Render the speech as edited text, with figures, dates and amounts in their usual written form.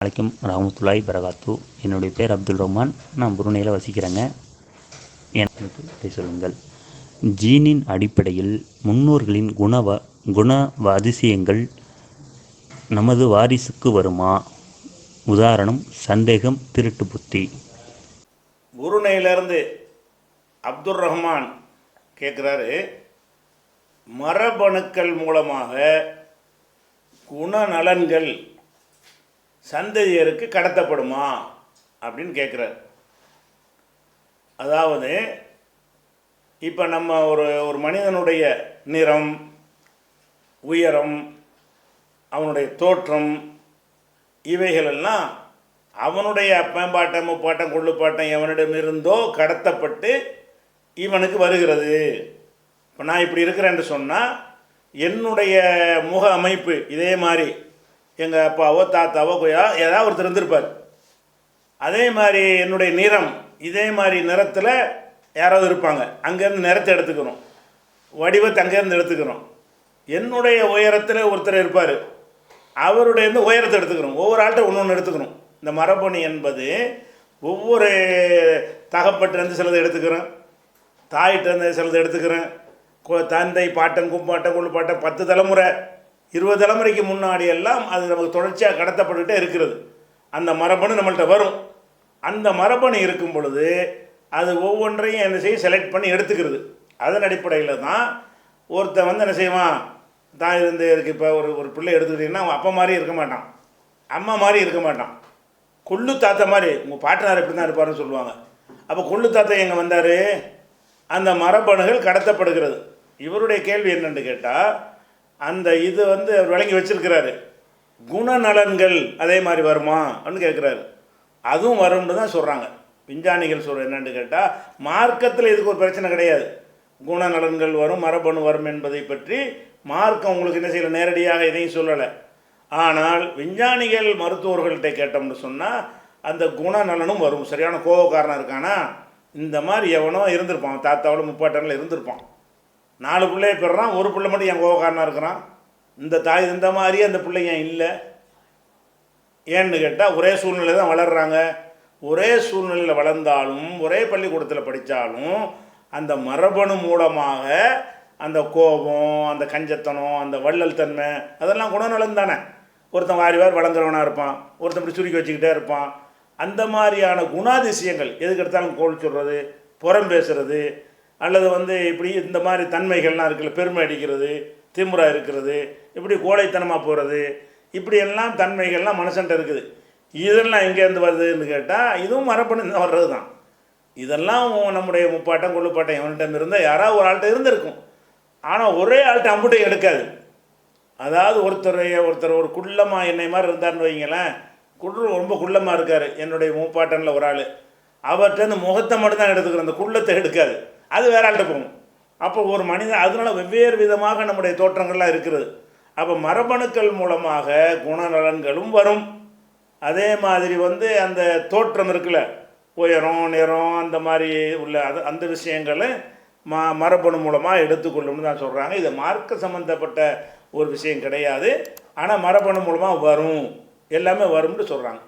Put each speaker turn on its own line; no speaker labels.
வலைக்கம் ரஹமத்துல்லாஹி பரகாத்து. என்னுடைய பேர் அப்துல் ரஹ்மான். நான் புருனேயில் வசிக்கிறேங்க. எனக்கு சொல்லுங்கள். ஜீனின் அடிப்படையில் முன்னோர்களின் குண அதிசயங்கள் நமது வாரிசுக்கு வருமா? உதாரணம் சந்தேகம், திருட்டு புத்தி.
புருனேயிலிருந்து அப்துல் ரஹ்மான் கேட்குறாரு, மரபணுக்கள் மூலமாக குணநலன்கள் சந்ததியருக்கு கடத்தப்படுமா அப்படின்னு கேட்குறாரு. அதாவது இப்போ நம்ம ஒரு மனிதனுடைய நிறம், உயரம், அவனுடைய தோற்றம், இவைகளெல்லாம் அவனுடைய அப்பம்பாட்டம், முப்பாட்டம், கொள்ளுப்பாட்டம் எவனிடமிருந்தோ கடத்தப்பட்டு இவனுக்கு வருகிறது. இப்போ நான் இப்படி இருக்கிறேன்னு சொன்னால் என்னுடைய முக அமைப்பு இதே மாதிரி எங்கள் அப்பாவோ தாத்தாவோ கொய்யா ஏதாவது ஒருத்தர் இருந்திருப்பார். அதே மாதிரி என்னுடைய நிறம் இதே மாதிரி நிறத்தில் யாராவது இருப்பாங்க. அங்கேருந்து நிறத்தை எடுத்துக்கிறோம், வடிவத்தை அங்கேருந்து எடுத்துக்கிறோம். என்னுடைய உயரத்தில் ஒருத்தர் இருப்பார், அவருடைய உயரத்தை எடுத்துக்கிறோம். ஒவ்வொரு ஆள்கிட்ட ஒன்று ஒன்று எடுத்துக்கிறோம். இந்த மரபணு என்பது ஒவ்வொரு தகப்பட்டிருந்து சிலதை எடுத்துக்கிறேன், தாயிட்டிருந்து சிலதை எடுத்துக்கிறேன். தந்தை, பாட்டன், கும்பாட்டன், கொள்ளுப்பாட்டன் 10 தலைமுறை 20 தலைமுறைக்கு முன்னாடி எல்லாம் அது நமக்கு தொடர்ச்சியாக கடத்தப்பட்டுகிட்டே இருக்கிறது. அந்த மரபணு நம்மள்கிட்ட வரும். அந்த மரபணு இருக்கும் பொழுது அது ஒவ்வொன்றையும் என்ன செய்ய செலக்ட் பண்ணி எடுத்துக்கிறது. அதன் அடிப்படையில் தான் ஒருத்தன் என்ன செய்வான், தான் இருந்து இருக்குது. இப்போ ஒரு பிள்ளை எடுத்துக்கிட்டிங்கன்னா அவன் அப்பா மாதிரி இருக்க மாட்டான், அம்மா மாதிரி இருக்க மாட்டான், கொள்ளு தாத்தா மாதிரி. உங்கள் பாட்டனார் எப்படி தான் இருப்பார்னு சொல்லுவாங்க. அப்போ கொள்ளு தாத்தா எங்கே வந்தார்? அந்த மரபணுகள் கடத்தப்படுகிறது. இவருடைய கேள்வி என்னென்னு கேட்டால், அந்த இது அவர் விளங்கி வச்சிருக்கிறாரு. குணநலன்கள் அதே மாதிரி வருமா அப்படின்னு கேட்குறாரு. அதுவும் வரும்னு தான் சொல்கிறாங்க விஞ்ஞானிகள். சொல்கிற என்னென்னு கேட்டால், மார்க்கத்தில் இதுக்கு ஒரு பிரச்சனை கிடையாது. குணநலன்கள் வரும், மரபணு வரும் என்பதை பற்றி மார்க்கம் உங்களுக்கு என்ன செய்யலை, நேரடியாக எதையும் சொல்லலை. ஆனால் விஞ்ஞானிகள் மருத்துவர்கள்ட்ட கேட்டோம்னு சொன்னால் அந்த குணநலனும் வரும். சரியான கோபக்காரனாக இருக்கானா, இந்த மாதிரி எவனோ இருந்திருப்பான், தாத்தாவோட முப்பாட்டனில் இருந்திருப்பான். 4 பிள்ளையை பெறான், ஒரு பிள்ளை மட்டும் என் கோபக்காரனாக இருக்கிறான். இந்த தாய் இந்த மாதிரியே அந்த பிள்ளை ஏன் இல்லை? ஏன்னு கேட்டால் ஒரே சூழ்நிலை தான் வளர்கிறாங்க. ஒரே சூழ்நிலையில் வளர்ந்தாலும் ஒரே பள்ளிக்கூடத்தில் படித்தாலும் அந்த மரபணு மூலமாக அந்த கோபம், அந்த கஞ்சத்தனம், அந்த வள்ளல் தன்மை அதெல்லாம் குணநலன் தானே. ஒருத்தன் வாரி வளர்ந்துறவனாக இருப்பான், ஒருத்தன் இப்படி சுருக்கி வச்சுக்கிட்டே இருப்பான். அந்த மாதிரியான குணாதிசயங்கள் எதுக்கு எடுத்தாலும் கோல் சொல்கிறது, புறம் பேசுகிறது, அல்லது இப்படி இந்த மாதிரி தன்மைகள்லாம் இருக்குல்ல, பெருமை அடிக்கிறது, திமுறாக இருக்கிறது, இப்படி கோழைத்தனமாக போகிறது, இப்படியெல்லாம் தன்மைகள்லாம் மனுஷன்ட்ட இருக்குது. இதெல்லாம் எங்கேருந்து வருதுன்னு கேட்டால் இதுவும் மரபணு வர்றது தான். இதெல்லாம் நம்முடைய முப்பாட்டம், கொள்ளுப்பாட்டம் எவன்கிட்ட இருந்தால் யாராவது ஒரு ஆள்கிட்ட இருந்திருக்கும். ஆனால் ஒரே ஆள்கிட்ட அம்புட்டையும் எடுக்காது. அதாவது ஒருத்தர் ஒரு குள்ளமாக என்னை மாதிரி இருந்தார்னு வைங்களேன், ரொம்ப குள்ளமாக இருக்கார் என்னுடைய முப்பாட்டனில் ஒரு ஆள், அவர்கிட்ட அந்த முகத்தை மட்டும்தான் எடுத்துக்கிறோம், அந்த குள்ளத்தை எடுக்காது. அது வேற ஆள்கிட்ட போகும். அப்போ ஒரு மனிதன் அதனால் வெவ்வேறு விதமாக நம்முடைய தோற்றங்கள்லாம் இருக்கிறது. அப்போ மரபணுக்கள் மூலமாக குணநலன்களும் வரும். அதே மாதிரி அந்த தோற்றம் இருக்குல்ல, உயரம், நிறம், அந்த மாதிரி உள்ள அந்த விஷயங்களும் மரபணு மூலமாக எடுத்துக்கொள்ளும்னு தான் சொல்கிறாங்க. இது மார்க்க சம்மந்தப்பட்ட ஒரு விஷயம் கிடையாது. ஆனால் மரபணு மூலமாக வரும், எல்லாமே வரும்னு சொல்கிறாங்க.